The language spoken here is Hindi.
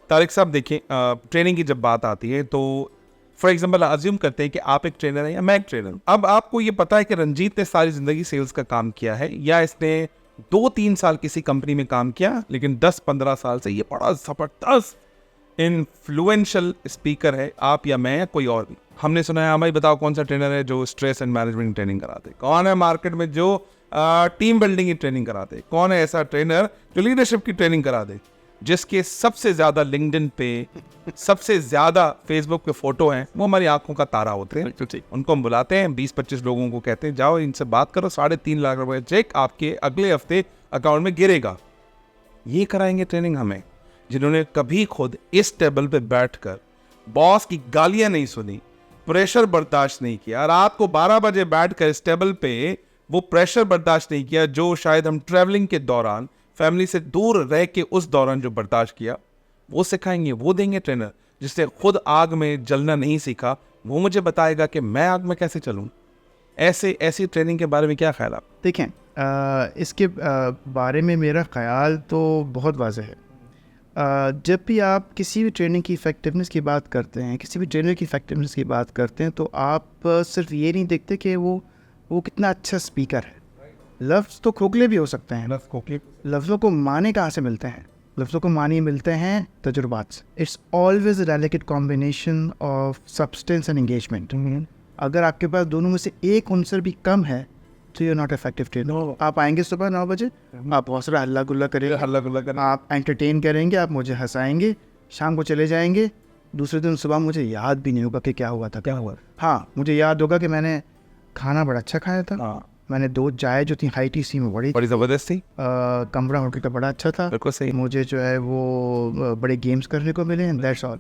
तारिक साहब देखिए, ट्रेनिंग की जब बात आती है तो फॉर एग्जांपल अज्यूम करते हैं कि आप एक ट्रेनर हैं या मैं एक ट्रेनर हूं। अब आपको ये पता है कि रंजीत ने सारी ज़िंदगी सेल्स का काम किया है, या इसने 2-3 साल किसी कंपनी में काम किया, लेकिन 10-15 साल से ये बड़ा ज़बरदस्त इन्फ्लुएंशियल स्पीकर है, आप या मैं या कोई और भी। हमने सुना है, हमें बताओ कौन सा ट्रेनर है जो स्ट्रेस एंड मैनेजमेंट ट्रेनिंग कराते, कौन है मार्केट में जो टीम बिल्डिंग की ट्रेनिंग कराते, कौन है ऐसा ट्रेनर जो लीडरशिप की ट्रेनिंग करा दे, जिसके सबसे ज़्यादा लिंक्डइन पे, सबसे ज़्यादा फेसबुक पे फोटो हैं, वो हमारी आंखों का तारा होते हैं। उनको हम बुलाते हैं, 20-25 लोगों को कहते हैं जाओ इनसे बात करो, 3.5 लाख रुपए चेक आपके अगले हफ्ते अकाउंट में गिरेगा। ये कराएंगे ट्रेनिंग हमें, जिन्होंने कभी खुद इस टेबल पे बैठकर बॉस की गालियां नहीं सुनी, प्रेशर बर्दाश्त नहीं किया, रात को 12 बजे बैठकर इस टेबल पे वो प्रेशर बर्दाश्त नहीं किया जो शायद हम ट्रैवलिंग के दौरान, फैमिली से दूर रह के उस दौरान जो बर्दाश्त किया, वो सिखाएंगे, वो देंगे ट्रेनर। जिसने खुद आग में जलना नहीं सीखा, वो मुझे बताएगा कि मैं आग में कैसे चलूं। ऐसी ट्रेनिंग के बारे में क्या ख्याल आप? देखें, इसके बारे में मेरा ख्याल तो बहुत वाज़ेह है। जब भी आप किसी भी ट्रेनिंग की इफ़ेक्टिवनेस की बात करते हैं, किसी भी ट्रेनर की इफ़ेक्टिवनेस की बात करते हैं, तो आप सिर्फ ये नहीं देखते कि वो कितना अच्छा स्पीकर है। लफ्ज़ तो खोखले भी हो सकते हैं, लफ्ज़ों को माने कहाँ से मिलते हैं? लफ्ज़ों को माने मिलते हैं तजुर्बात से। It's always a delicate combination of substance and engagement. अगर आपके पास दोनों में से एक उनसर भी कम है तो यू नॉट इफेक्टिव ट्रेनर। आप आएंगे सुबह 9 बजे, आप बहुत सारा हल्ला गुल्ला करेंगे, आप एंटरटेन करेंगे, आप मुझे हंसाएंगे, शाम को चले जाएंगे, दूसरे दिन सुबह मुझे याद भी नहीं होगा कि क्या हुआ था। हाँ, मुझे याद होगा कि मैंने खाना बड़ा अच्छा खाया था, मैंने 2 चाय जो थी हाई टी सी में बड़ी ज़बरदस्त थी, कमरा होटल का बड़ा अच्छा था, बिल्कुल सही। मुझे जो है वो बड़े गेम्स करने को मिले, एंड दैट्स ऑल।